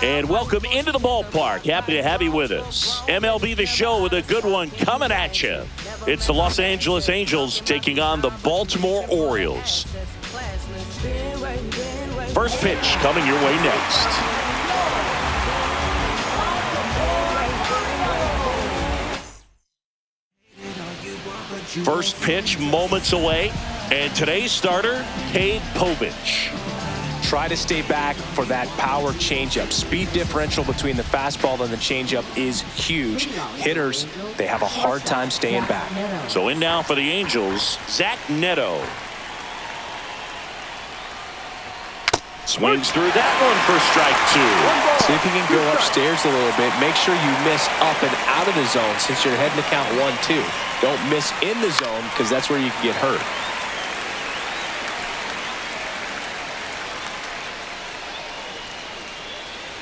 And welcome into the ballpark. Happy to have you with us. MLB The Show with a good one coming at you. It's the Los Angeles Angels taking on the Baltimore Orioles. First pitch coming your way next. First pitch moments away. And today's starter, Cade Povich. Try to stay back for that power changeup. Speed differential between the fastball and the changeup is huge. Hitters, they have a hard time staying back. So in now for the Angels, Zach Neto. Swings through that one for strike two. See if you can go upstairs a little bit. Make sure you miss up and out of the zone since you're heading to count 1-2. Don't miss in the zone because that's where you can get hurt.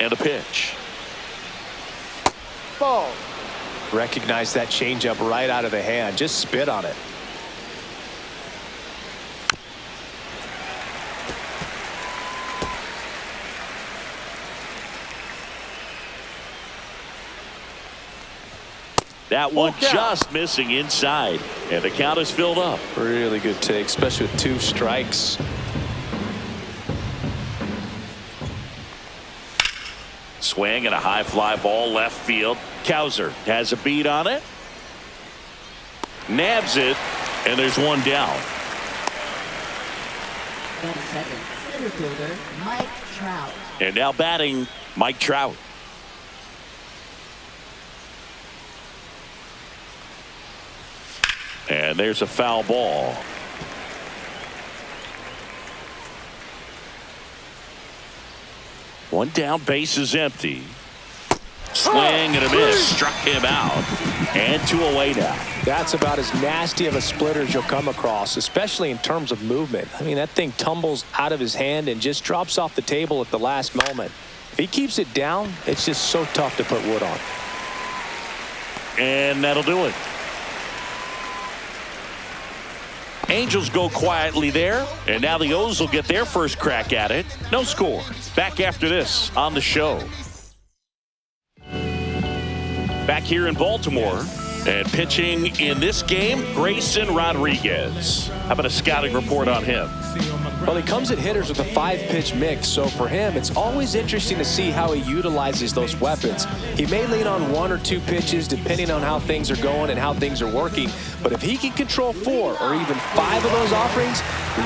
And a pitch. Ball. Recognize that changeup right out of the hand. Just spit on it. That one just missing inside. And the count is filled up. Really good take, especially with 2 strikes. Swing and a high fly ball left field. Cowser has a beat on it. Nabs it. And there's one down. Center fielder Mike Trout. And now batting Mike Trout. And there's a foul ball. One down, base is empty. Swing and a miss. Struck him out. And 2 away now. That's about as nasty of a splitter as you'll come across, especially in terms of movement. I mean, that thing tumbles out of his hand and just drops off the table at the last moment. If he keeps it down, it's just so tough to put wood on. And that'll do it. Angels go quietly there, and now the O's will get their first crack at it. No score. Back after this on the show. Back here in Baltimore, and pitching in this game, Grayson Rodriguez. How about a scouting report on him? Well, he comes at hitters with a 5-pitch mix, so for him, it's always interesting to see how he utilizes those weapons. He may lean on 1 or 2 pitches depending on how things are going and how things are working, but if he can control 4 or even 5 of those offerings,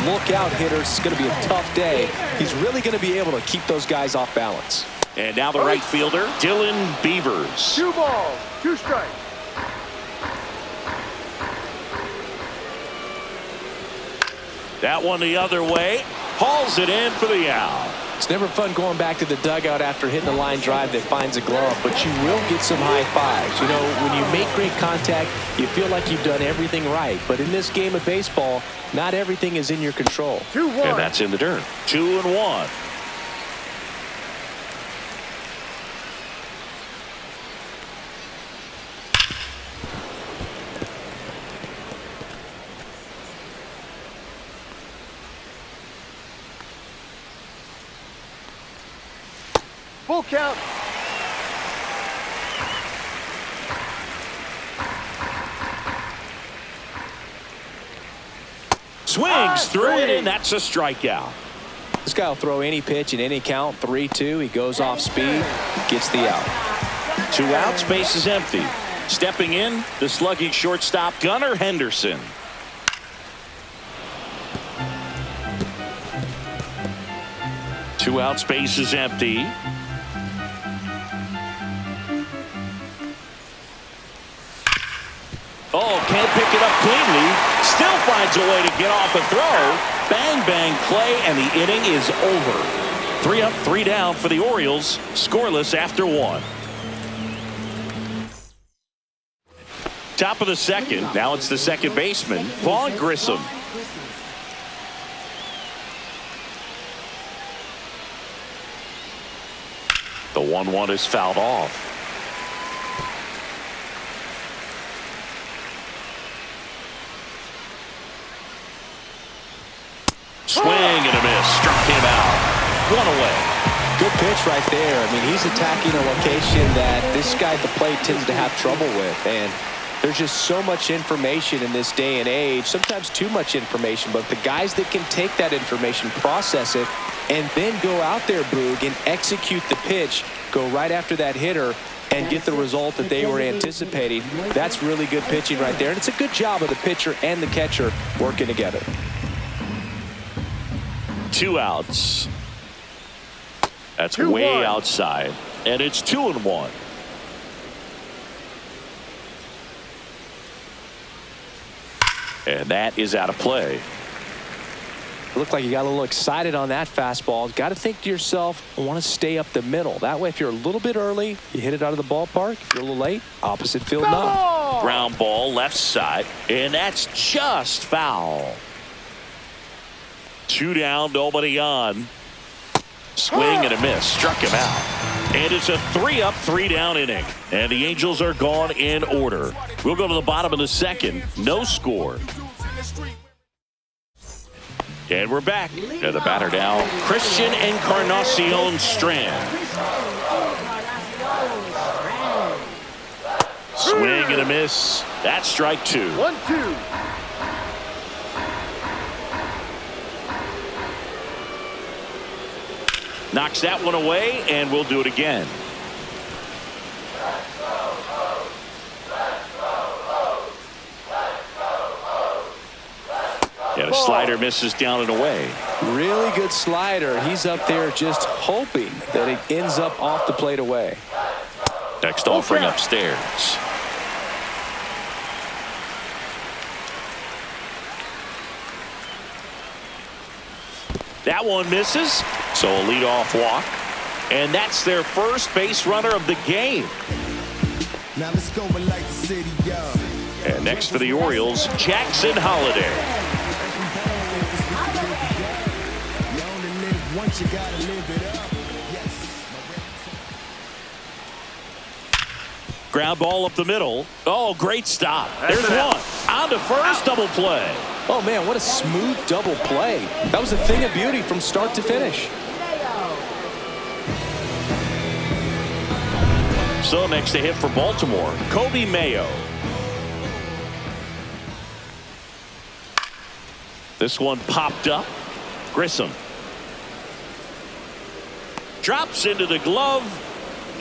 look out, hitters. It's going to be a tough day. He's really going to be able to keep those guys off balance. And now the right fielder, Dylan Beavers. 2 balls, 2 strikes. That one the other way. Hauls it in for the out. It's never fun going back to the dugout after hitting a line drive that finds a glove, but you will get some high fives. You know, when you make great contact, you feel like you've done everything right. But in this game of baseball, not everything is in your control. 2-1. And that's in the dirt. 2-1. Full count. Swings through it, and that's a strikeout. This guy will throw any pitch in any count. 3-2. He goes off speed, gets the out. 2 outs, base is empty. Stepping in, the slugging shortstop, Gunnar Henderson. Two outs, base is empty. Oh, can't pick it up cleanly. Still finds a way to get off a throw. Bang, bang play, and the inning is over. 3 up, 3 down for the Orioles. Scoreless after 1. Top of the second. Now it's the second baseman, Vaughn Grissom. The 1-1 is fouled off. Swing and a miss. Struck him out. 1 away. Good pitch right there. I mean, he's attacking a location that this guy at the plate tends to have trouble with. And there's just so much information in this day and age, sometimes too much information. But the guys that can take that information, process it, and then go out there, Boog, and execute the pitch, go right after that hitter, and get the result that they were anticipating. That's really good pitching right there. And it's a good job of the pitcher and the catcher working together. 2 outs. That's 2-1. way outside. And it's 2-1. And that is out of play. It looked like you got a little excited on that fastball. Got to think to yourself, I want to stay up the middle. That way, if you're a little bit early, you hit it out of the ballpark. If you're a little late, opposite field knock. Ground ball left side. And that's just foul. 2 down, nobody on. Swing and a miss. Struck him out. And it's a 3-up, 3-down inning. And the Angels are gone in order. We'll go to the bottom of the second. No score. And we're back. And the batter now, Christian Encarnacion Strand. Swing and a miss. That's strike 2. 1-2. Knocks that one away, and we'll do it again. And a slider misses down and away. Really good slider. He's up there just hoping that it ends up off the plate away. Next offering upstairs. That one misses, so a leadoff walk. And that's their first base runner of the game. Now let's go and like the city, yeah. And next for the Orioles, Jackson Holliday. You only live once, you gotta live it up. Yes. Ground ball up the middle. Oh, great stop. There's one. On to first, double play. Oh, man, what a smooth double play. That was a thing of beauty from start to finish. So next to hit for Baltimore, Kobe Mayo. This one popped up. Grissom. Drops into the glove.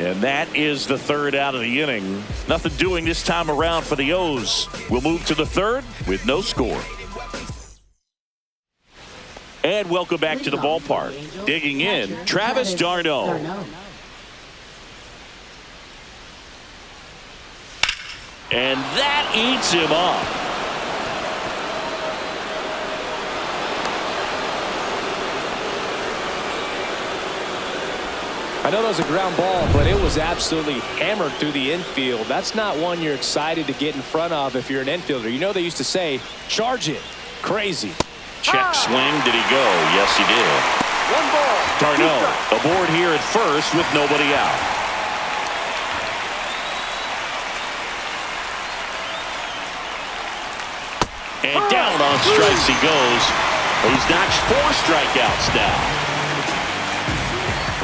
And that is the third out of the inning. Nothing doing this time around for the O's. We'll move to the third with no score. And welcome back to the ballpark. Digging in, Travis d'Arnaud. And that eats him up. I know that was a ground ball, but it was absolutely hammered through the infield. That's not one you're excited to get in front of if you're an infielder. You know they used to say, charge it. Crazy. Check swing. Did he go? Yes, he did. 1 ball. d'Arnaud aboard here at first with nobody out. And down on strikes he goes. He's notched 4 strikeouts now.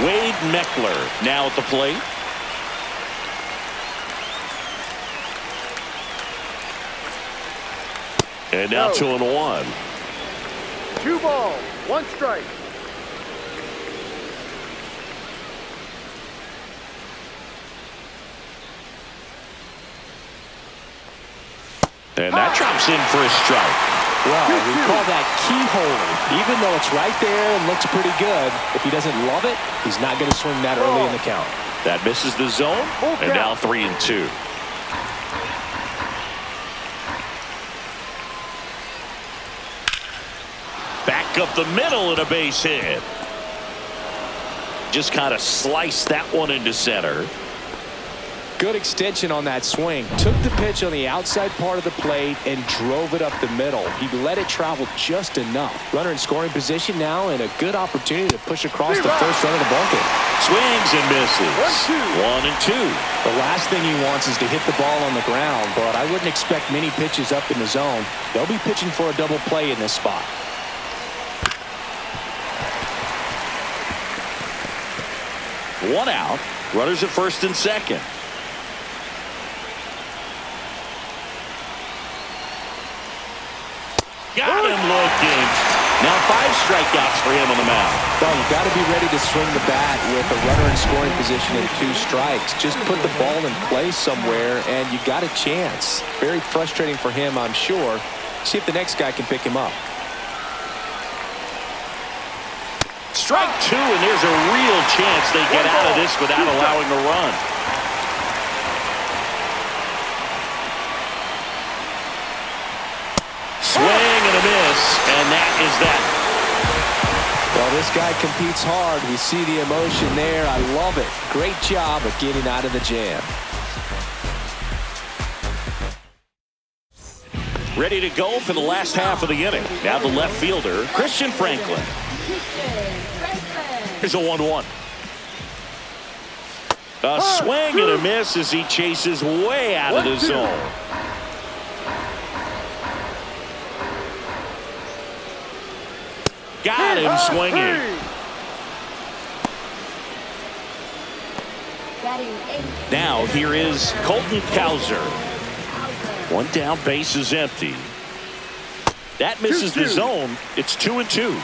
Wade Meckler now at the plate. And now 2-1. 2 balls, 1 strike. And that drops in for a strike. Well, we call that keyhole. Even though it's right there and looks pretty good, if he doesn't love it, he's not going to swing that early in the count. That misses the zone, and now 3-2. Back up the middle and a base hit. Just kind of sliced that one into center. Good extension on that swing. Took the pitch on the outside part of the plate and drove it up the middle. He let it travel just enough. Runner in scoring position now and a good opportunity to push across the first run of the bucket. Swings and misses. 1 and 2. The last thing he wants is to hit the ball on the ground, but I wouldn't expect many pitches up in the zone. They'll be pitching for a double play in this spot. One out. Runners at first and second. Got him looking. Now 5 strikeouts for him on the mound. Well, you've got to be ready to swing the bat with a runner in scoring position and 2 strikes. Just put the ball in place somewhere, and you got a chance. Very frustrating for him, I'm sure. See if the next guy can pick him up. Strike 2, and there's a real chance they get out of this without allowing a run. Swing and a miss, and that is that. Well, this guy competes hard. We see the emotion there. I love it. Great job of getting out of the jam. Ready to go for the last half of the inning. Now the left fielder, Christian Franklin. Here's a 1-1. A swing and a miss as he chases way out of the zone. Got him swinging. Now here is Colton Cowser. One down, base is empty. That misses the zone. It's 2-2.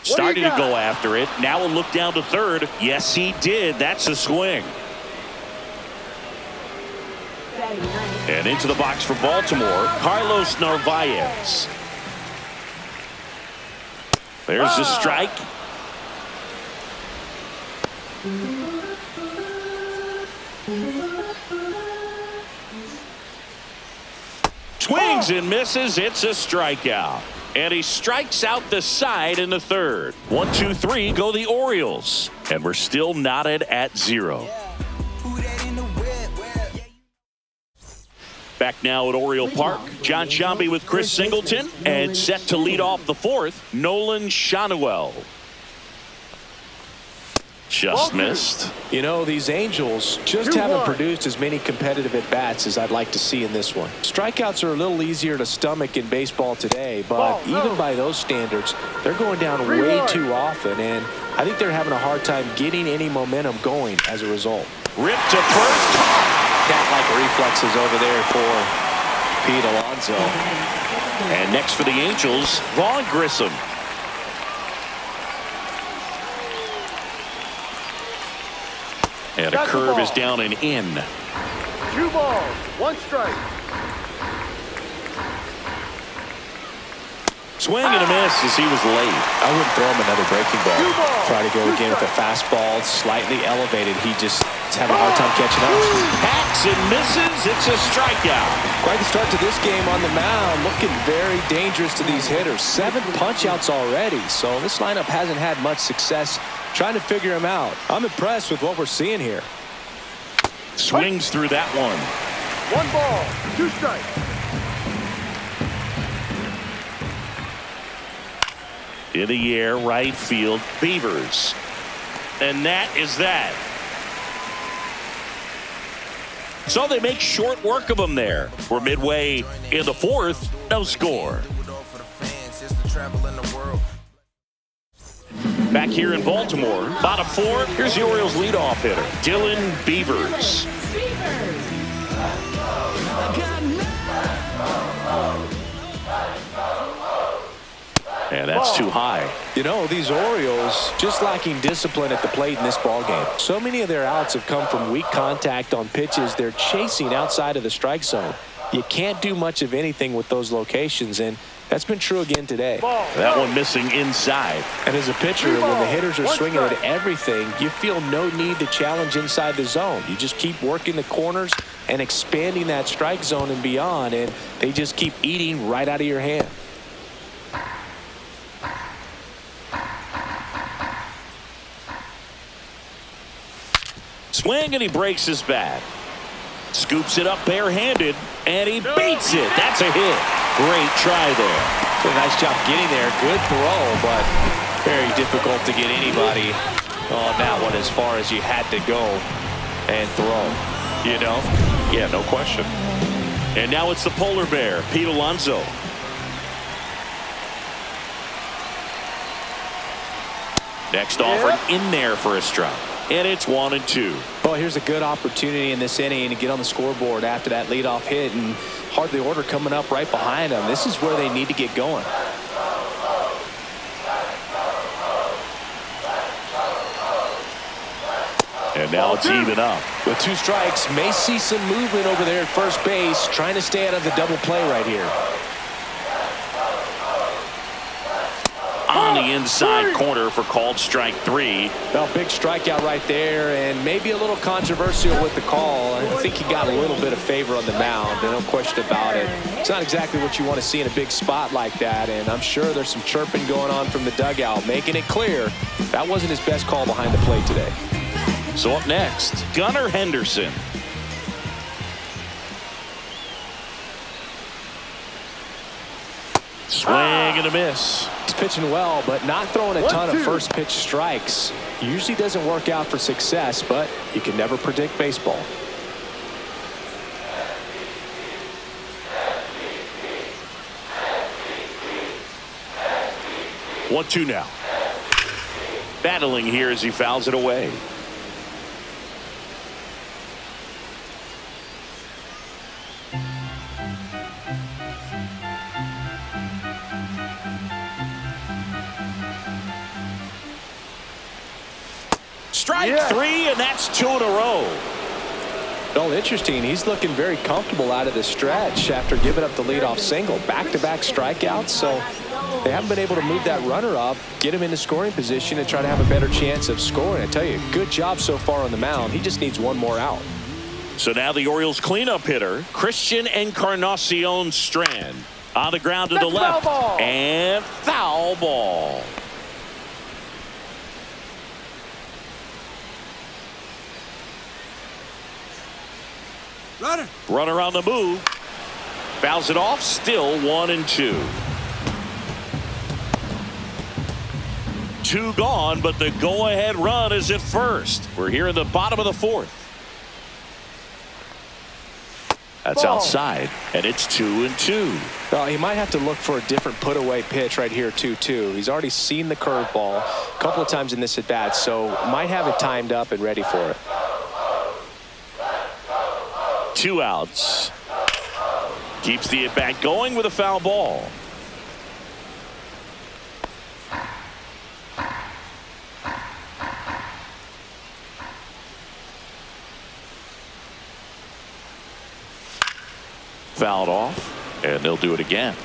Starting to go after it. Now a look down to third. Yes, he did. That's a swing. And into the box for Baltimore, Carlos Narvaez. There's the strike. Swings and misses. It's a strikeout. And he strikes out the side in the third. 1, 2, 3 go the Orioles. And we're still knotted at 0. Back now at Oriole Park, John Shambi with Chris Singleton, and set to lead off the 4th, Nolan Schanuel. Just missed. You know, these Angels just haven't produced as many competitive at-bats as I'd like to see in this one. Strikeouts are a little easier to stomach in baseball today, but even by those standards, they're going down way too often, and I think they're having a hard time getting any momentum going as a result. Ripped to first. Cat-like reflexes over there for Pete Alonso. And next for the Angels, Vaughn Grissom. And a curve is down and in. 2 balls, 1 strike. Swing and a miss as he was late. I wouldn't throw him another breaking ball. Try to go again with a fastball, slightly elevated. He just is having a hard time catching up. Hacks and misses. It's a strikeout. Quite the start to this game on the mound. Looking very dangerous to these hitters. 7 punch-outs already. So this lineup hasn't had much success trying to figure him out. I'm impressed with what we're seeing here. Swings through that one. 1 ball, 2 strikes. In the air, right field, Beavers. And that is that. So they make short work of them there. We're midway in the 4th, no score. Back here in Baltimore, bottom 4, here's the Orioles leadoff hitter, Dylan Beavers. And that's too high. You know, these Orioles just lacking discipline at the plate in this ballgame. So many of their outs have come from weak contact on pitches they're chasing outside of the strike zone. You can't do much of anything with those locations, and that's been true again today. That one missing inside. And as a pitcher, when the hitters are swinging at everything, you feel no need to challenge inside the zone. You just keep working the corners and expanding that strike zone and beyond, and they just keep eating right out of your hand. Swing, and he breaks his bat. Scoops it up barehanded, and he beats it. That's a hit. Great try there. Did a nice job getting there. Good throw, but very difficult to get anybody on that one as far as you had to go and throw. You know? Yeah, no question. And now it's the polar bear, Pete Alonso. Next offer in there for a strike. And it's 1-2. Well, here's a good opportunity in this inning to get on the scoreboard after that leadoff hit, and hardly order coming up right behind them. This is where they need to get going. And now it's even up. With 2 strikes, may see some movement over there at first base, trying to stay out of the double play right here. On the inside corner for called strike 3. Well, big strikeout right there, and maybe a little controversial with the call. I think he got a little bit of favor on the mound, no question about it. It's not exactly what you want to see in a big spot like that, and I'm sure there's some chirping going on from the dugout, making it clear that wasn't his best call behind the plate today. So up next, Gunnar Henderson. Swing and a miss. He's pitching well, but not throwing a ton of first pitch strikes. Usually doesn't work out for success, but you can never predict baseball. One, two now. Battling here as he fouls it away. Strike 3, and that's 2 in a row. Well, interesting. He's looking very comfortable out of the stretch after giving up the leadoff single. Back-to-back strikeouts, so they haven't been able to move that runner up, get him into scoring position, and try to have a better chance of scoring. I tell you, good job so far on the mound. He just needs one more out. So now the Orioles cleanup hitter, Christian Encarnacion Strand. On the ground to the left. And foul ball. Runner on the move. Fouls it off. Still 1-2. 2 gone, but the go-ahead run is at first. We're here in the bottom of the 4th. That's outside, and it's 2-2. Well, he might have to look for a different put-away pitch right here, 2-2. He's already seen the curveball a couple of times in this at-bat, so might have it timed up and ready for it. 2 outs. Keeps the at-bat going with a foul ball. Fouled off, and they'll do it again.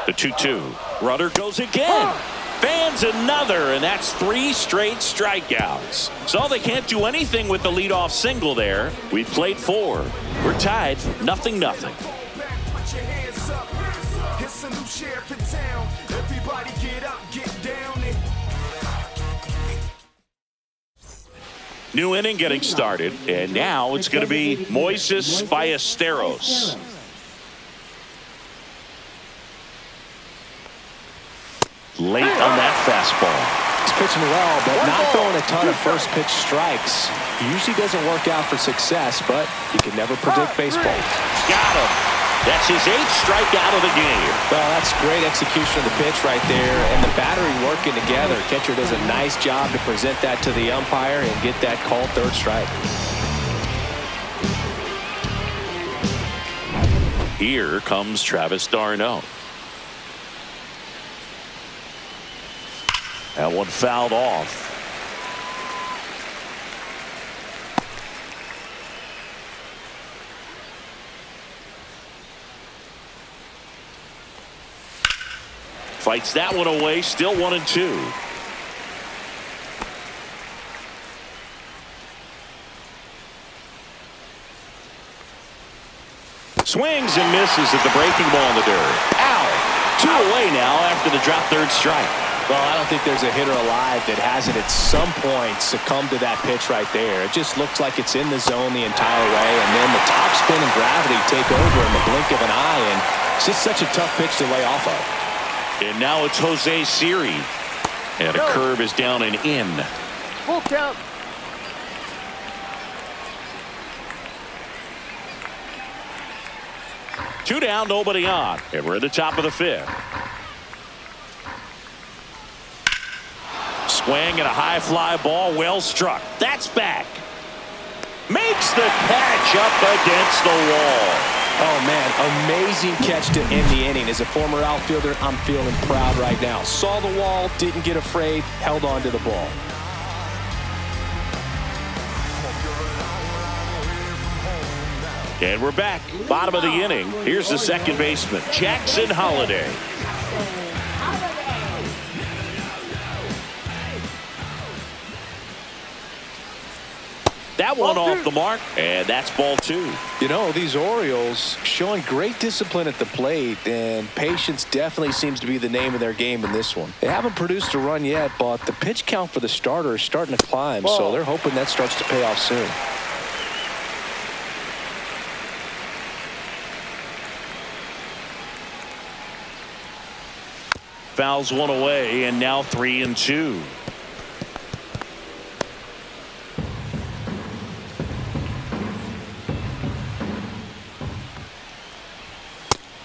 The 2-2. Runner goes again. Fans another, and that's 3 straight strikeouts. So they can't do anything with the leadoff single there. We played 4. We're tied, 0-0. New inning getting started, and now it's going to be Moises Ballesteros. Late on that fastball. He's pitching well, but not throwing a ton of first pitch strikes. Usually doesn't work out for success, but you can never predict baseball. Got him. That's his 8th strikeout of the game. Well, that's great execution of the pitch right there, and the battery working together. Catcher does a nice job to present that to the umpire and get that called 3rd strike. Here comes Travis d'Arnaud. That one fouled off. Fights that one away, still 1-2. Swings and misses at the breaking ball in the dirt. Ow! 2 away now after the drop 3rd strike. Well, I don't think there's a hitter alive that hasn't at some point succumbed to that pitch right there. It just looks like it's in the zone the entire way, and then the topspin and gravity take over in the blink of an eye, and it's just such a tough pitch to lay off of. And now it's Jose Siri. And a curve is down and in. Full count. Two down, nobody on. And we're at the top of the fifth. Swing and a high fly ball, well struck. That's back. Makes the catch up against the wall. Oh, man, amazing catch to end the inning. As a former outfielder, I'm feeling proud right now. Saw the wall, didn't get afraid, held on to the ball. And we're back. Bottom of the inning. Here's the second baseman, Jackson Holliday. That one off the mark, and that's ball two. You know, these Orioles showing great discipline at the plate, and patience definitely seems to be the name of their game in this one. They haven't produced a run yet, but the pitch count for the starter is starting to climb, so they're hoping that starts to pay off soon. Fouls one away, and now 3-2.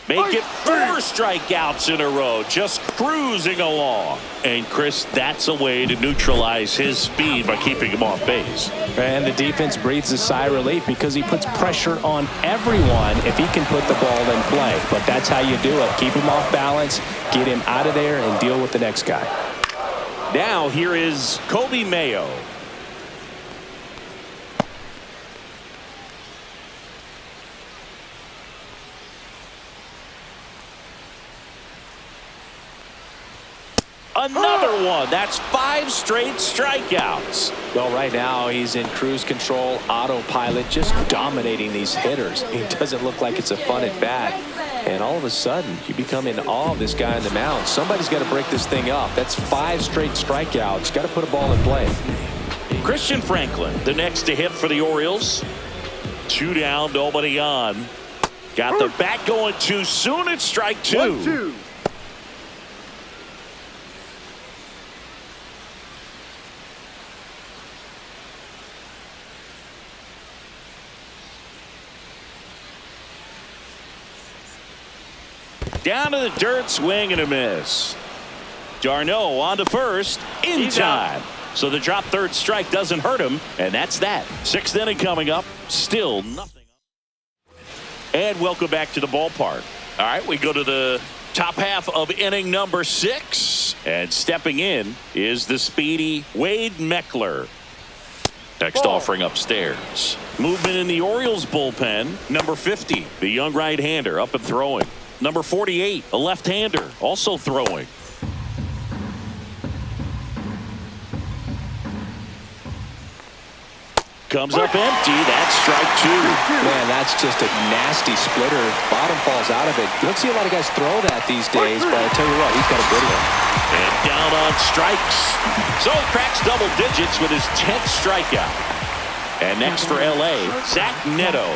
Make it 4 strikeouts in a row, just cruising along. And Chris, that's a way to neutralize his speed by keeping him off base. And the defense breathes a sigh of relief because he puts pressure on everyone if he can put the ball in play. But that's how you do it. Keep him off balance, get him out of there, and deal with the next guy. Now here is Kobe Mayo. Another one. That's 5 straight strikeouts. Well, right now he's in cruise control, autopilot, just dominating these hitters. He doesn't look like it's a fun at bat. And all of a sudden, you become in awe of this guy on the mound. Somebody's got to break this thing up. That's 5 straight strikeouts. Got to put a ball in play. Christian Franklin, the next to hit for the Orioles. 2 down, nobody on. Got the bat going too soon. It's strike 2. 1-2. Down to the dirt, swing and a miss. Darno on to first in time. So the drop third strike doesn't hurt him, and that's that. 6th inning coming up, still nothing. And welcome back to the ballpark. All right, we go to the top half of inning number 6, and stepping in is the speedy Wade Meckler. Next offering upstairs. Movement in the Orioles bullpen. Number 50, the young right-hander, up and throwing. Number 48, a left-hander, also throwing. Comes up empty. That's strike 2. Man, that's just a nasty splitter. Bottom falls out of it. You don't see a lot of guys throw that these days, but I tell you what, he's got a good one. And down on strikes. So he cracks double digits with his 10th strikeout. And next for L.A., Zach Neto.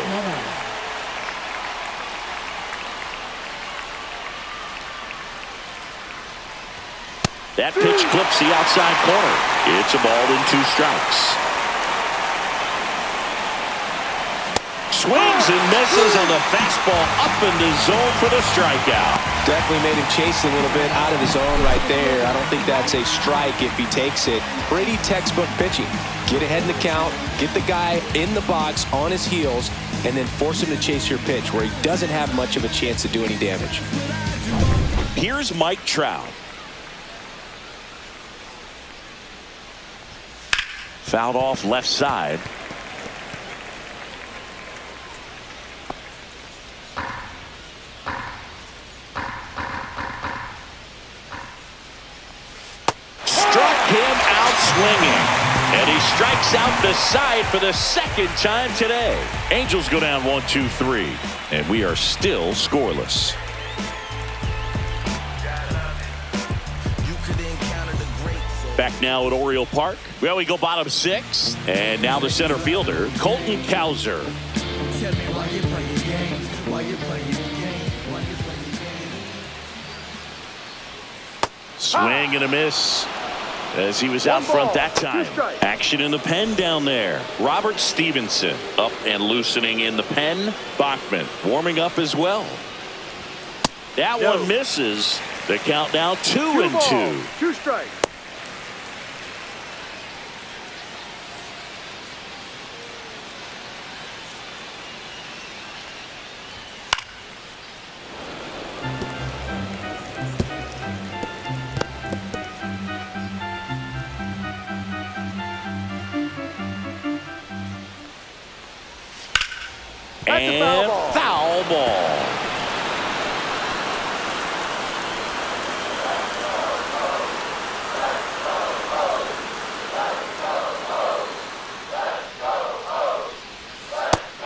That pitch clips the outside corner. It's a ball in 2 strikes. Swings and misses on the fastball up in the zone for the strikeout. Definitely made him chase a little bit out of his zone right there. I don't think that's a strike if he takes it. Pretty textbook pitching. Get ahead in the count, get the guy in the box on his heels, and then force him to chase your pitch where he doesn't have much of a chance to do any damage. Here's Mike Trout. Fouled off left side. Struck him out swinging. And he strikes out the side for the 2nd time today. Angels go down 1-2-3. And we are still scoreless. Back now at Oriole Park. Well, we go bottom 6. And now the center fielder, Colton Cowser. Swing and a miss. as he was out front that time. Action in the pen down there. Robert Stevenson up and loosening in the pen. Bachman warming up as well. That one misses. The count now 2-2. 2 strikes. And foul ball.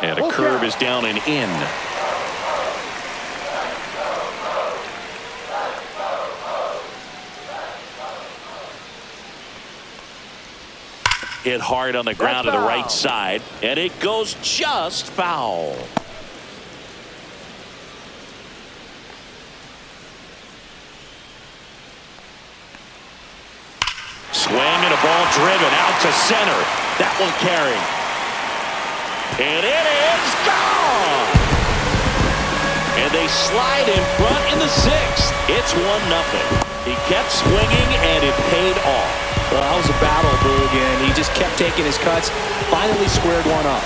And a curve is down and in. Hit hard on the ground to the right side, and it goes just foul. Swing and a ball driven out to center. That one carrying. And it is gone. And they slide in front in the 6th. It's 1-0. He kept swinging, and it paid off. Well, that was a battle, Boog, and he just kept taking his cuts. Finally squared one up.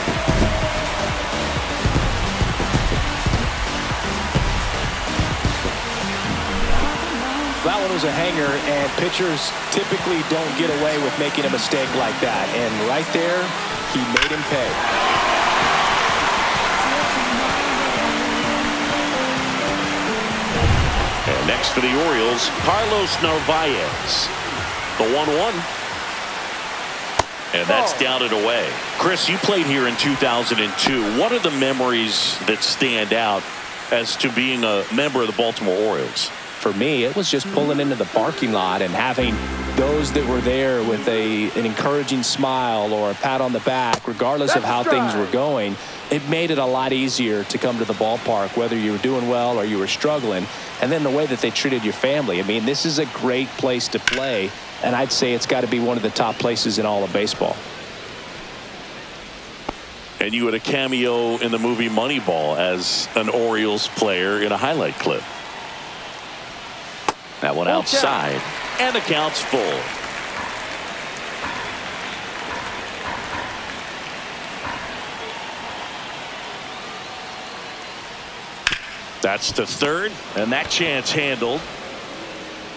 That one was a hanger, and pitchers typically don't get away with making a mistake like that. And right there, he made him pay. And next for the Orioles, Carlos Narvaez. The 1-1. And that's down and away. Chris, you played here in 2002. What are the memories that stand out as to being a member of the Baltimore Orioles? For me, it was just pulling into the parking lot and having those that were there with an encouraging smile or a pat on the back, regardless of how things were going. It made it a lot easier to come to the ballpark, whether you were doing well or you were struggling. And then the way that they treated your family. I mean, this is a great place to play, and I'd say it's got to be one of the top places in all of baseball. And you had a cameo in the movie Moneyball as an Orioles player in a highlight clip. That one outside, and the count's full. That's to third, and that chance handled.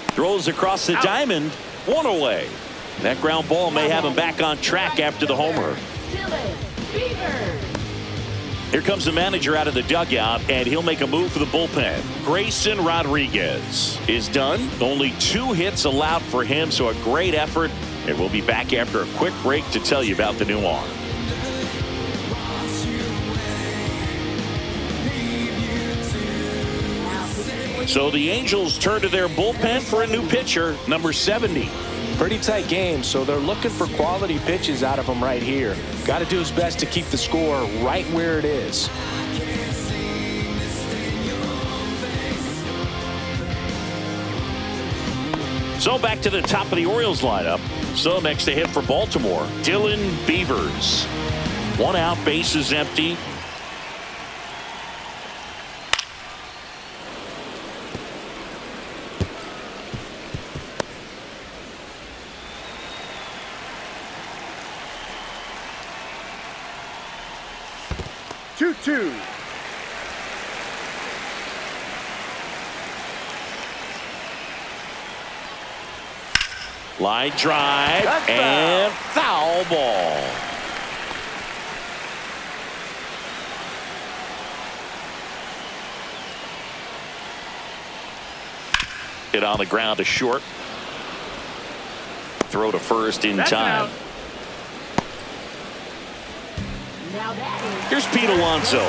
Throws across the diamond, 1 away. That ground ball may have him back on track after the homer. Here comes the manager out of the dugout, and he'll make a move for the bullpen. Grayson Rodriguez is done. Only 2 hits allowed for him, so a great effort. And we'll be back after a quick break to tell you about the new arm. So the Angels turn to their bullpen for a new pitcher, number 70. Pretty tight game, so they're looking for quality pitches out of him right here. Got to do his best to keep the score right where it is. So back to the top of the Orioles lineup. So next to hit for Baltimore, Dylan Beavers. 1 out, bases empty. Two. Line drive and foul ball. Hit on the ground to short. Throw to first in time. Here's Pete Alonso.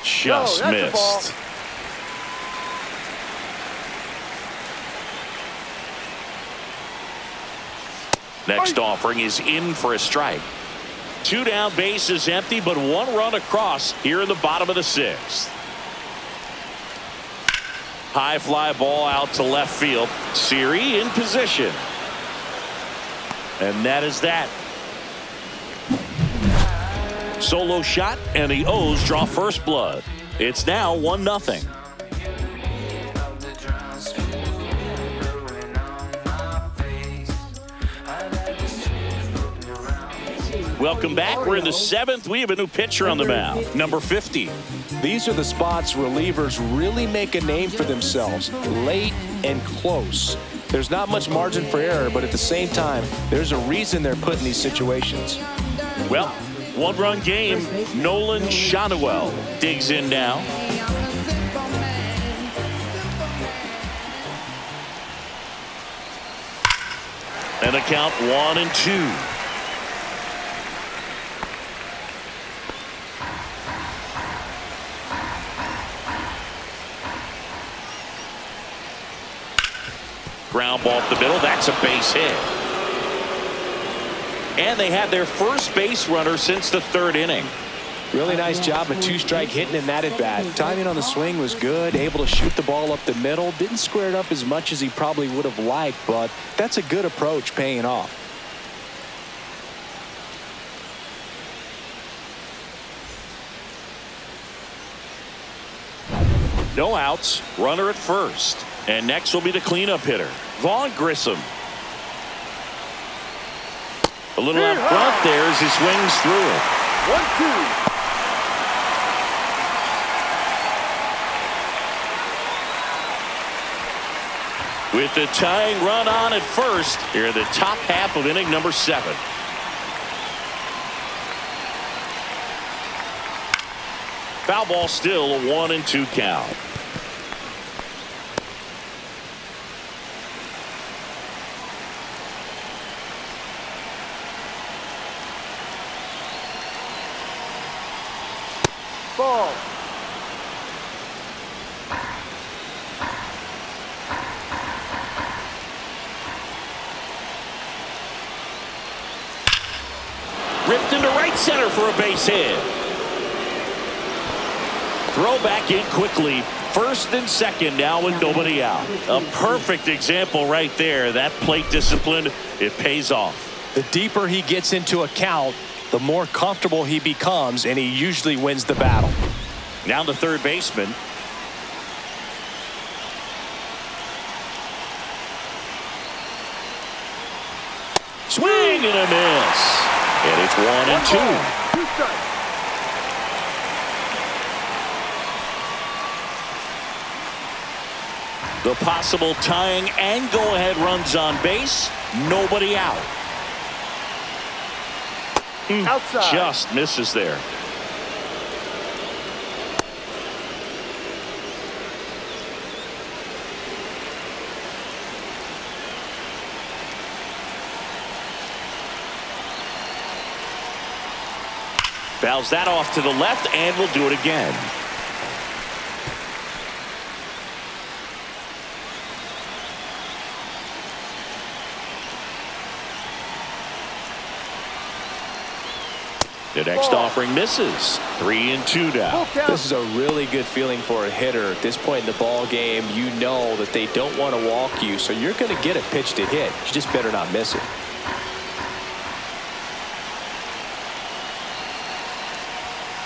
Just missed. Next offering is in for a strike. 2 down, bases empty, but 1 run across here in the bottom of the 6th. High fly ball out to left field. Siri in position. And that is that. Solo shot, and the O's draw first blood. It's now 1-0. Welcome back. We're in the 7th. We have a new pitcher on the mound, number 50. These are the spots relievers really make a name for themselves, late and close. There's not much margin for error, but at the same time, there's a reason they're put in these situations. Well, 1-run game. Nolan Shanuel digs in now. And a count 1-2. Ground ball up the middle. That's a base hit. And they had their first base runner since the 3rd inning. Really nice job of 2-strike hitting in that at bat. Timing on the swing was good. Able to shoot the ball up the middle. Didn't square it up as much as he probably would have liked, but that's a good approach, paying off. No outs. Runner at first. And next will be the cleanup hitter, Vaughn Grissom. A little out front there as he swings through it. 1-2. With the tying run on at first here in the top half of inning number 7. Foul ball, still a 1-2 count. Ball. Ripped into right center for a base hit. Throw back in quickly. First and second now with nobody out. A perfect example right there. That plate discipline, it pays off. The deeper he gets into a count, the more comfortable he becomes, and he usually wins the battle. Now the third baseman. Swing and a miss. And it's 1-2. 2 strikes. The possible tying and go-ahead runs on base. Nobody out. Outside. Just misses there. Fouls that off to the left and will do it again. The next offering misses. 3-2 now. This is a really good feeling for a hitter. At this point in the ball game, you know that they don't want to walk you, so you're going to get a pitch to hit. You just better not miss it.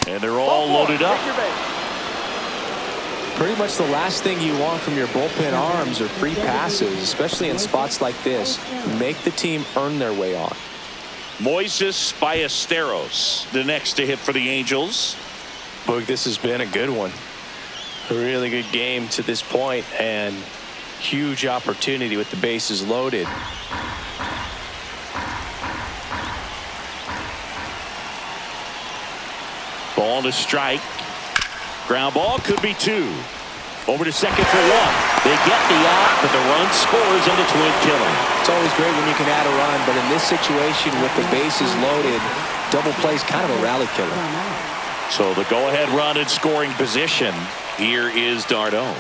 And they're all loaded up. Pretty much the last thing you want from your bullpen arms are free passes, especially in spots like this. Make the team earn their way on. Moises Ballesteros, the next to hit for the Angels. Boog, this has been a good one. A really good game to this point, and huge opportunity with the bases loaded. Ball to strike. Ground ball, could be 2. Over to second for 1. They get the out, but the run scores on the twin killer. It's always great when you can add a run, but in this situation with the bases loaded, double play's kind of a rally killer. So the go-ahead run in scoring position. Here is Darno.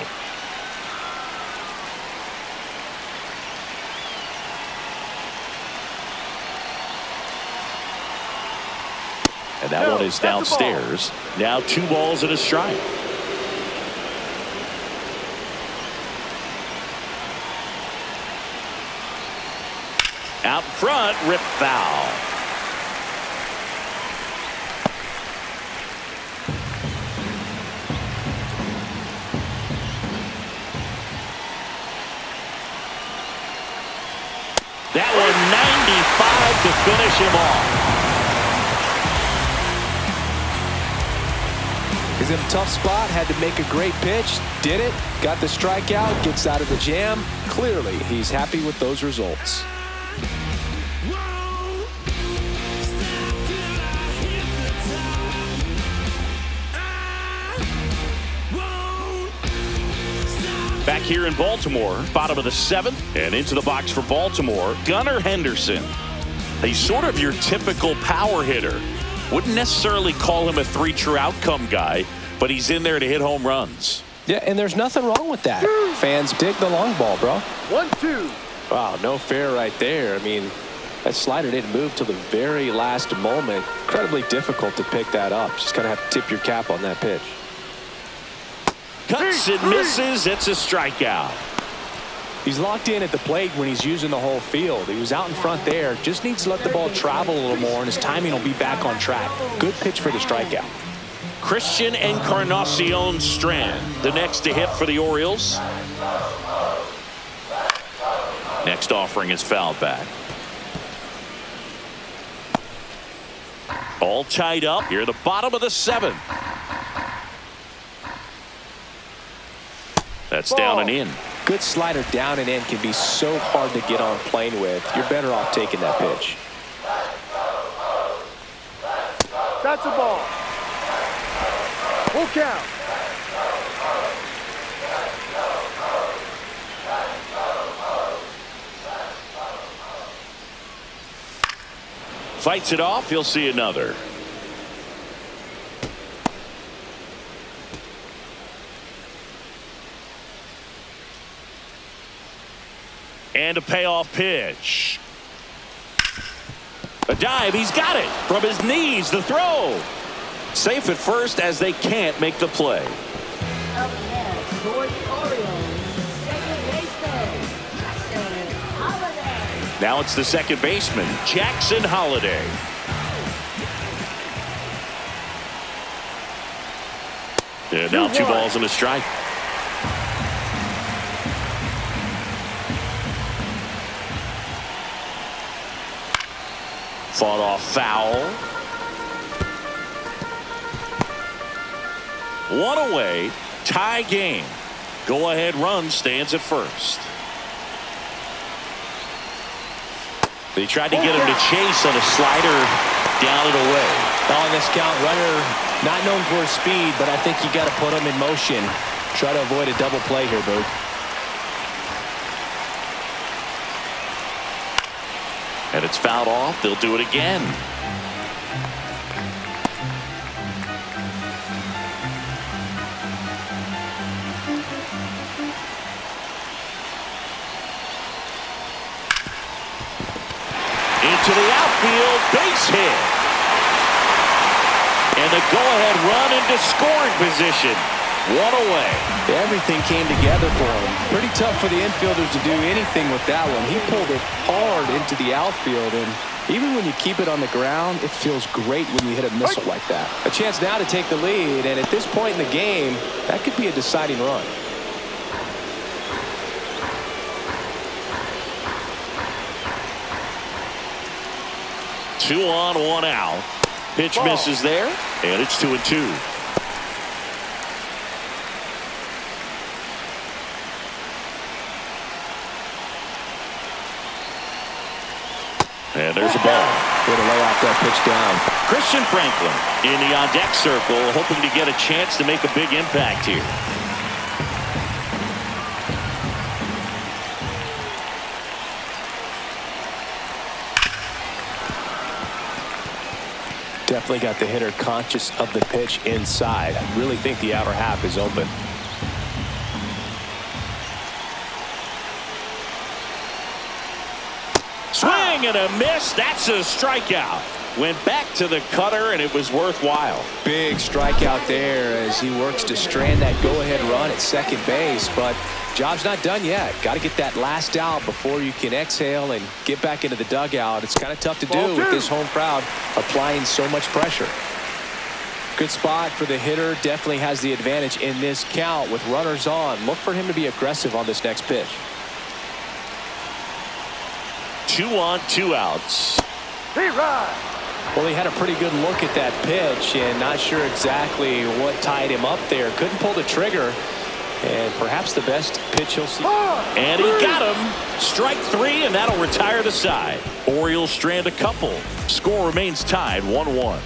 And that one is downstairs. Now 2 balls and a strike. Out front, rip foul. That one 95 to finish him off. He's in a tough spot, had to make a great pitch, did it, got the strikeout, gets out of the jam. Clearly, he's happy with those results. Back here in Baltimore, bottom of the 7th, and into the box for Baltimore, Gunnar Henderson. He's sort of your typical power hitter. Wouldn't necessarily call him a 3 true outcome guy, but he's in there to hit home runs. Yeah, and there's nothing wrong with that. Fans dig the long ball, bro. 1-2. Wow, no fair right there. I mean, that slider didn't move till the very last moment. Incredibly difficult to pick that up. Just kind of have to tip your cap on that pitch. Cuts and misses. It's a strikeout. He's locked in at the plate when he's using the whole field. He was out in front there. Just needs to let the ball travel a little more, and his timing will be back on track. Good pitch for the strikeout. Christian Encarnacion Strand, the next to hit for the Orioles. Next offering is fouled back. All tied up here at the bottom of the 7th. That's down and in. Good slider down and in can be so hard to get on plane with. You're better off taking that pitch. That's a ball. Full count. Fights it off. He'll see another. And a payoff pitch. A dive. He's got it from his knees. The throw. Safe at first as they can't make the play. Up next for the Orioles, second baseman, Jackson Holiday. Now it's the second baseman, Jackson Holiday. And now 2 balls and a strike. Fought off foul. 1 away. Tie game. Go ahead run stands at first. They tried to get him to chase on a slider down and away. On this count, runner not known for his speed, but I think you got to put him in motion. Try to avoid a double play here, Boo. And it's fouled off. They'll do it again. Into the outfield, base hit. And the go-ahead run into scoring position. 1 away. Everything came together for him. Pretty tough for the infielders to do anything with that one. He pulled it hard into the outfield, and even when you keep it on the ground, it feels great when you hit a missile like that. A chance now to take the lead, and at this point in the game, that could be a deciding run. Two on, 1 out. Pitch misses there, and it's 2-2. And there's a ball. Way to lay off that pitch down. Christian Franklin in the on-deck circle, hoping to get a chance to make a big impact here. Definitely got the hitter conscious of the pitch inside. I really think the outer half is open. Swing and a miss. That's a strikeout. Went back to the cutter, and it was worthwhile. Big strikeout there as he works to strand that go-ahead run at second base. But job's not done yet. Got to get that last out before you can exhale and get back into the dugout. It's kind of tough to do with this home crowd applying so much pressure. Good spot for the hitter. Definitely has the advantage in this count with runners on. Look for him to be aggressive on this next pitch. 2 on, 2 outs. Well, he had a pretty good look at that pitch and not sure exactly what tied him up there. Couldn't pull the trigger, and perhaps the best pitch he'll see. And he got him. Strike 3, and that'll retire the side. Orioles strand a couple. Score remains tied 1-1.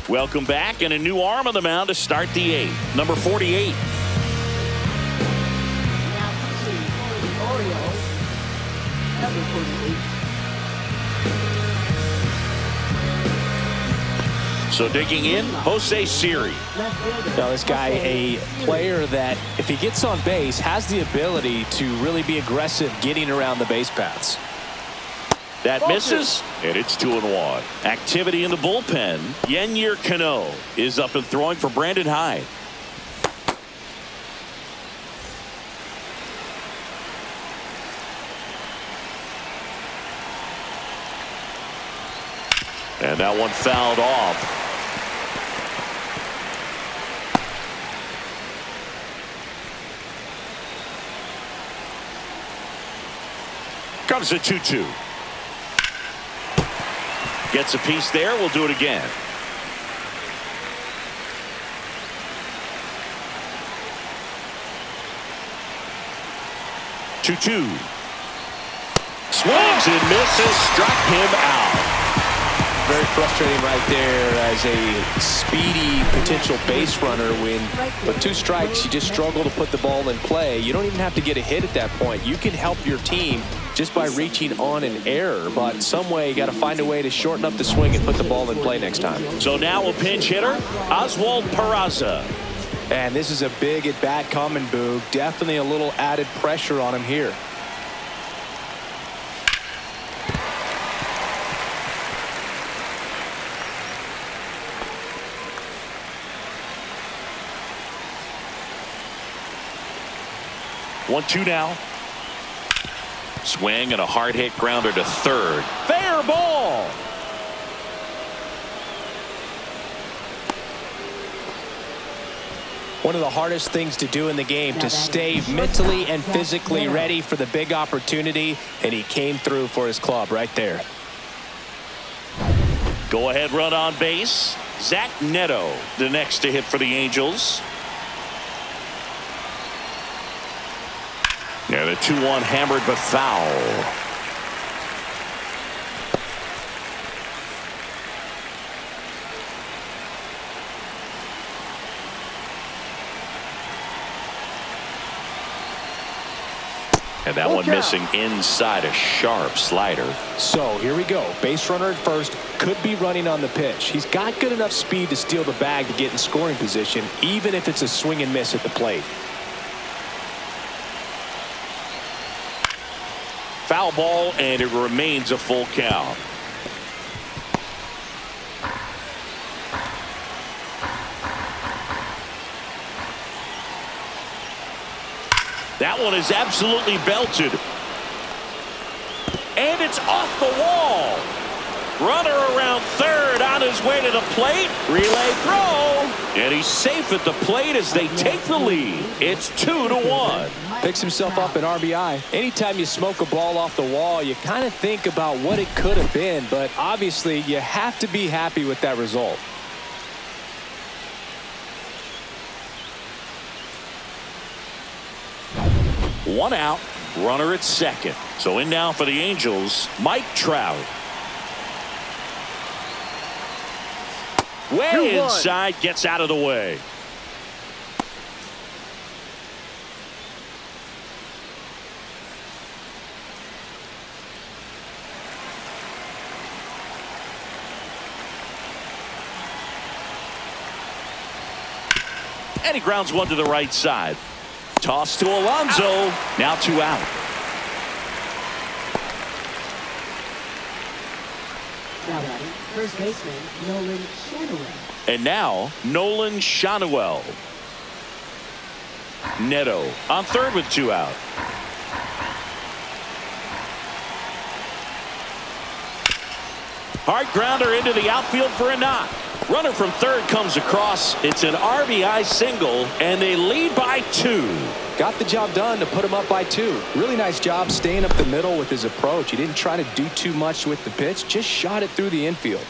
Welcome back, and a new arm on the mound to start the 8th. Number 48. Now pitching for the Orioles, number 48. So digging in, Jose Siri. Left fielder. Now, this guy, a player that if he gets on base, has the ability to really be aggressive getting around the base paths. That misses, and it's 2-1. Activity in the bullpen. Yennier Cano is up and throwing for Brandon Hyde. And that one fouled off. Comes the 2-2. Gets a piece there. We'll do it again. Two. Swings and misses. Struck him out. Very frustrating right there as a speedy potential base runner. When with 2 strikes, you just struggle to put the ball in play. You don't even have to get a hit at that point. You can help your team just by reaching on an error, but some way you got to find a way to shorten up the swing and put the ball in play next time. So now a pinch hitter, Oswald Peraza. And this is a big at bat coming, Boog. Definitely a little added pressure on him here. One, 2 now. Swing and a hard hit grounder to third. Fair ball. One of the hardest things to do in the game, to stay mentally and physically ready for the big opportunity, and he came through for his club right there. Go ahead run on base. Zach Neto the next to hit for the Angels. And a 2-1 hammered but foul. And that one missing inside, a sharp slider. So here we go. Base runner at first, could be running on the pitch. He's got good enough speed to steal the bag to get in scoring position, even if it's a swing and miss at the plate. Foul ball, and it remains a full count. That one is absolutely belted. And it's off the wall. Runner around third on his way to the plate. Relay throw. And he's safe at the plate as they take the lead. It's 2-1. Picks himself up an RBI. Anytime you smoke a ball off the wall, you kind of think about what it could have been, but obviously you have to be happy with that result. One out, runner at second. So in now for the Angels, Mike Trout. Way inside, gets out of the way. And he grounds one to the right side. Toss to Alonso. Now 2 out. Now batting, first baseman, Nolan Shanaway. And now, Nolan Shanaway. Neto on third with 2 out. Hard grounder into the outfield for a knock. Runner from third comes across. It's an RBI single, and they lead by 2. Got the job done to put him up by 2. Really nice job staying up the middle with his approach. He didn't try to do too much with the pitch, just shot it through the infield.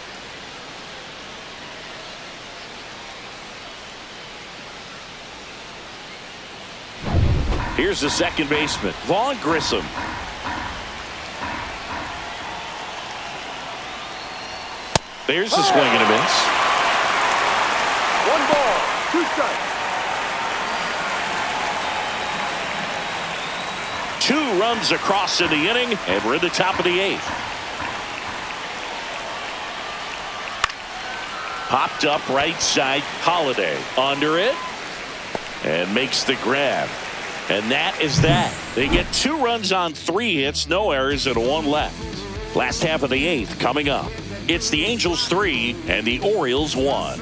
Here's the second baseman, Vaughn Grissom. There's the swing and a miss. 1 ball, 2 strikes. 2 runs across in the inning, and we're in the top of the 8th. Popped up right side, Holiday under it, and makes the grab. And that is that. They get 2 runs on 3 hits, no errors, and 1 left. Last half of the 8th coming up. It's the Angels 3 and the Orioles 1.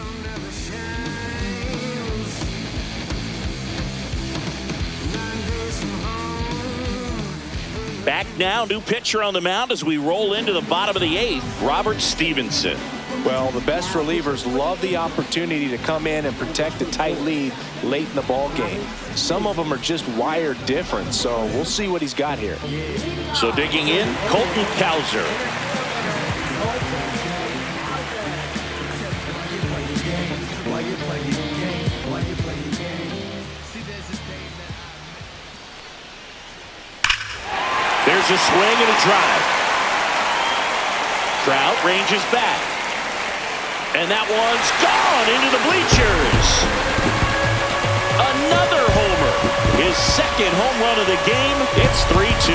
Back now, new pitcher on the mound as we roll into the bottom of the 8th, Robert Stevenson. Well, the best relievers love the opportunity to come in and protect a tight lead late in the ball game. Some of them are just wired different, so we'll see what he's got here. So digging in, Colton Cowser. There's a swing and a drive. Trout ranges back. And that one's gone into the bleachers. Another homer. His second home run of the game. It's 3-2.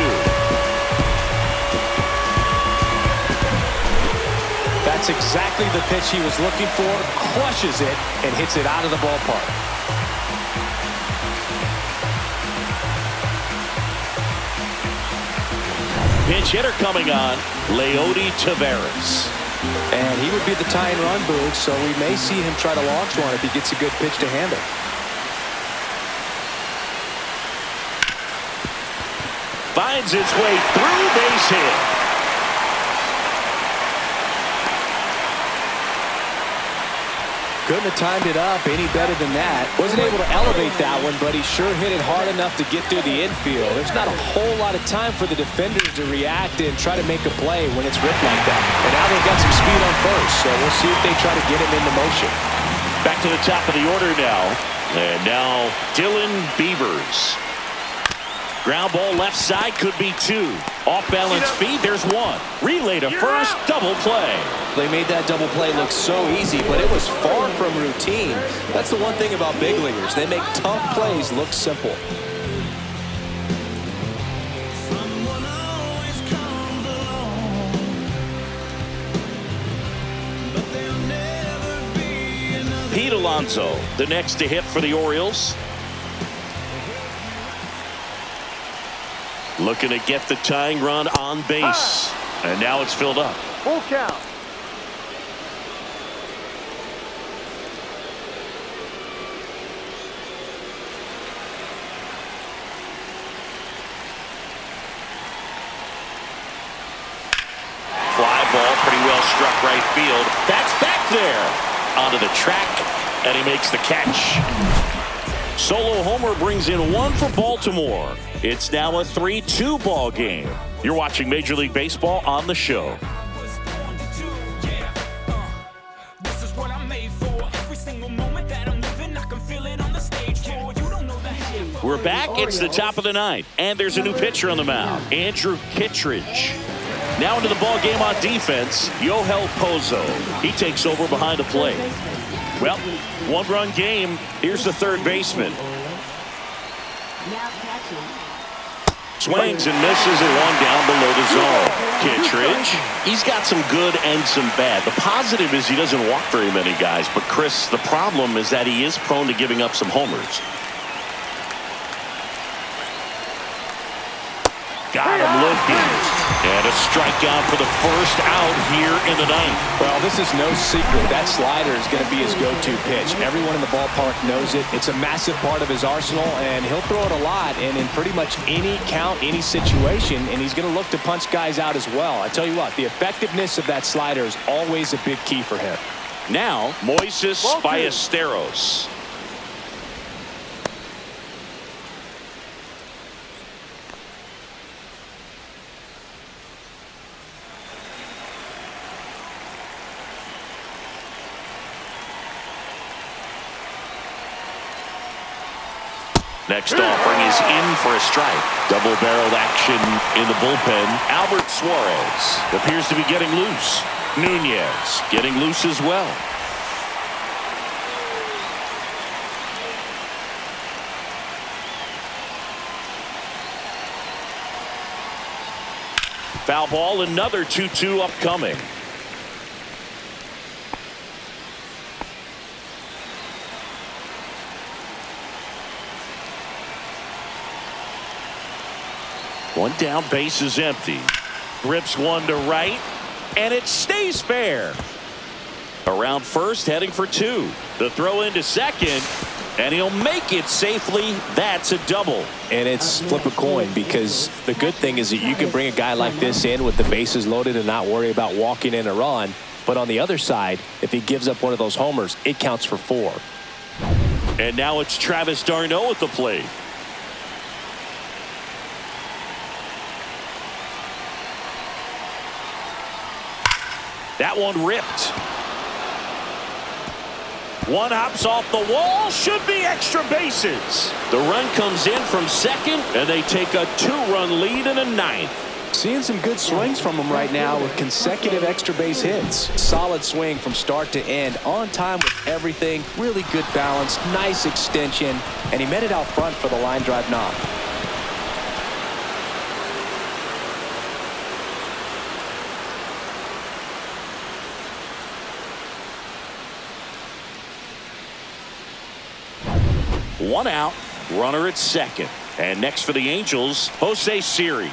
That's exactly the pitch he was looking for. Crushes it and hits it out of the ballpark. Pinch hitter coming on, Leody Taveras. And he would be the tying run, Boog, so we may see him try to launch one if he gets a good pitch to handle. Finds its way through, base hit. Couldn't have timed it up any better than that. Wasn't able to elevate that one, but he sure hit it hard enough to get through the infield. There's not a whole lot of time for the defenders to react and try to make a play when it's ripped like that. And now they've got some speed on first, so we'll see if they try to get him into motion. Back to the top of the order now. And now Dylan Beavers. Ground ball left side, could be 2. Off balance feed, there's 1. Relay to first, double play. They made that double play look so easy, but it was far from routine. That's the one thing about big leaguers. They make tough plays look simple. Pete Alonso, the next to hit for the Orioles. Looking to get the tying run on base. And now it's filled up. Full count. Fly ball, pretty well struck right field. That's back there. Onto the track, and he makes the catch. Solo homer brings in 1 for Baltimore. It's now a 3-2 ball game. You're watching Major League Baseball on the show. We're back. It's the top of the 9th, and there's a new pitcher on the mound, Andrew Kittredge. Now into the ball game on defense, Yohel Pozo. He takes over behind the plate. Well, 1-run game. Here's the third baseman. Now catching. Swings and misses at 1 down below the zone. Kittredge, he's got some good and some bad. The positive is he doesn't walk very many guys. But, Chris, the problem is that he is prone to giving up some homers. Got him looking. And a strikeout for the first out here in the ninth. Well, this is no secret. That slider is going to be his go-to pitch. Everyone in the ballpark knows it. It's a massive part of his arsenal, and he'll throw it a lot and in pretty much any count, any situation, and he's going to look to punch guys out as well. I tell you what, the effectiveness of that slider is always a big key for him. Now, Moises Ballesteros. Next offering is in for a strike. Double-barreled action in the bullpen. Albert Suarez appears to be getting loose. Nunez getting loose as well. Foul ball, another 2-2 upcoming. One down, base is empty. Rips one to right, and it stays fair. Around first, heading for two. The throw into second, and he'll make it safely. That's a double. And it's flip a coin, because the good thing is that you can bring a guy like this in with the bases loaded and not worry about walking in a run. But on the other side, if he gives up one of those homers, it counts for 4. And now it's Travis d'Arnaud at the plate. That one ripped. One hops off the wall. Should be extra bases. The run comes in from second, and they take a 2-run lead in a ninth. Seeing some good swings from him right now with consecutive extra base hits. Solid swing from start to end. On time with everything. Really good balance. Nice extension. And he met it out front for the line drive knock. One out, runner at second. And next for the Angels, Jose Siri.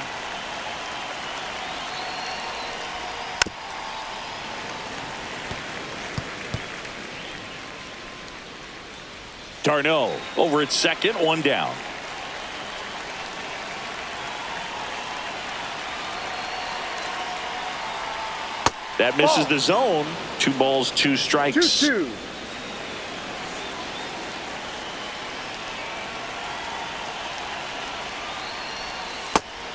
d'Arnaud over at second, one down. That misses the zone. 2 balls, 2 strikes. 2-2.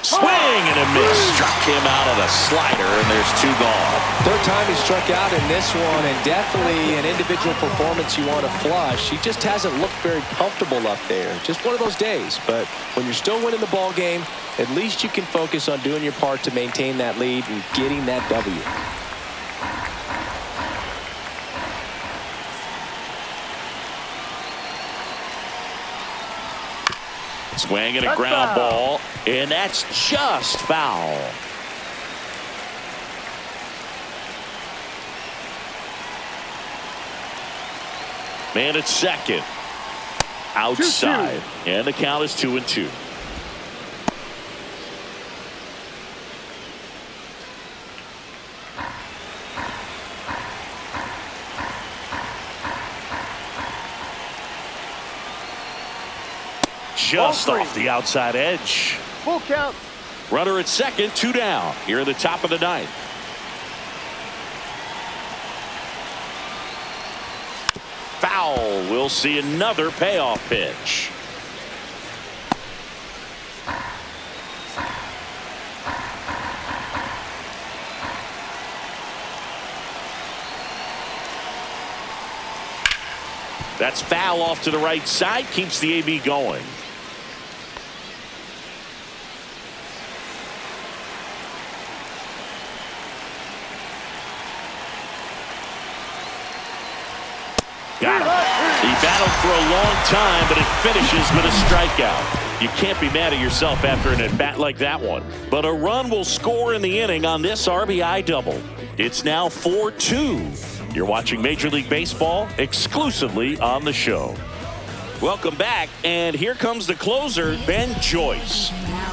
Swing and a miss. Struck him out of the slider, and there's 2 gone. Third time he struck out in this one, and definitely an individual performance you want to flush. He just hasn't looked very comfortable up there. Just one of those days. But when you're still winning the ball game, at least you can focus on doing your part to maintain that lead and getting that W. Swing and a ground ball, and that's just foul. Man at second. Outside. 2-2. And the count is 2-2. Just off the outside edge. Full count. Runner at second, 2 down. Here at the top of the ninth. Foul. We'll see another payoff pitch. That's foul off to the right side. Keeps the AB going. Got him. He battled for a long time, but it finishes with a strikeout. You can't be mad at yourself after an at-bat like that one. But a run will score in the inning on this RBI double. It's now 4-2. You're watching Major League Baseball exclusively on the show. Welcome back, and here comes the closer, Ben Joyce.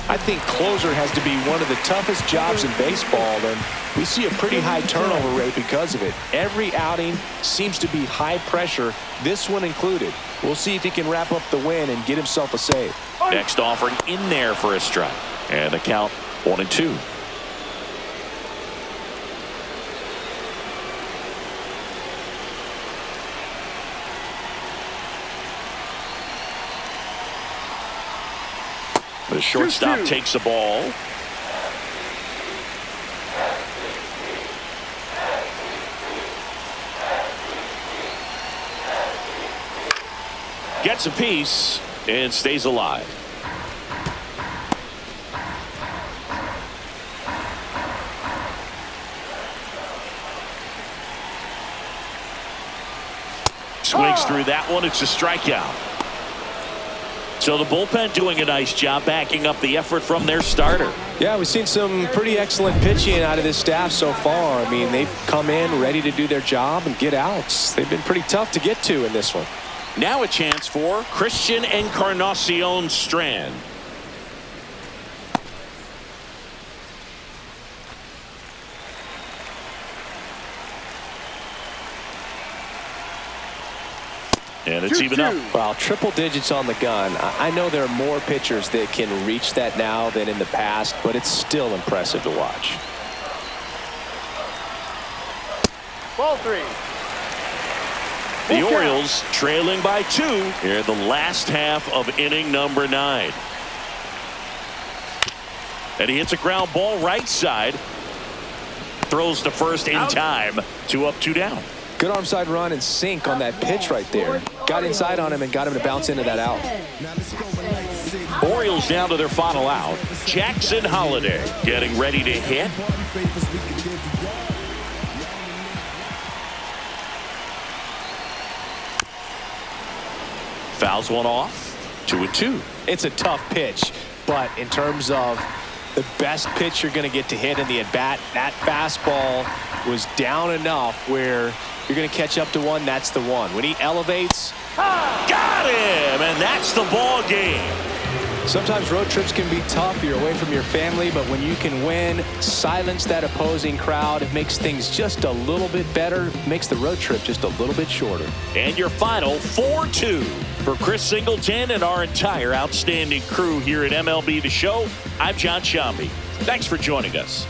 I think closer has to be one of the toughest jobs in baseball, and we see a pretty high turnover rate because of it. Every outing seems to be high pressure, this one included. We'll see if he can wrap up the win and get himself a save. Next offering in there for a strike, and the count 1-2. The shortstop takes the ball. Gets a piece and stays alive. Swings through that one. It's a strikeout. So the bullpen doing a nice job backing up the effort from their starter. Yeah, we've seen some pretty excellent pitching out of this staff so far. I mean, they've come in ready to do their job and get outs. They've been pretty tough to get to in this one. Now a chance for Christian Encarnacion Strand. And it's even up. Well, triple digits on the gun. I know there are more pitchers that can reach that now than in the past, but it's still impressive to watch. Ball 3. The Orioles trailing by 2 here in the last half of inning number 9. And he hits a ground ball right side. Throws to first in time. 2 up, 2 down. Good arm side run and sink on that pitch right there. Got inside on him and got him to bounce into that out. Orioles down to their final out. Jackson Holliday getting ready to hit. Fouls one off. 2-2. It's a tough pitch, but in terms of the best pitch you're going to get to hit in the at-bat, that fastball was down enough where you're going to catch up to one. That's the one. When he elevates, got him, and that's the ball game. Sometimes road trips can be tough. You're away from your family, but when you can win, silence that opposing crowd, it makes things just a little bit better, makes the road trip just a little bit shorter. And your final 4-2 for Chris Singleton and our entire outstanding crew here at MLB The Show. I'm John Shambi. Thanks for joining us.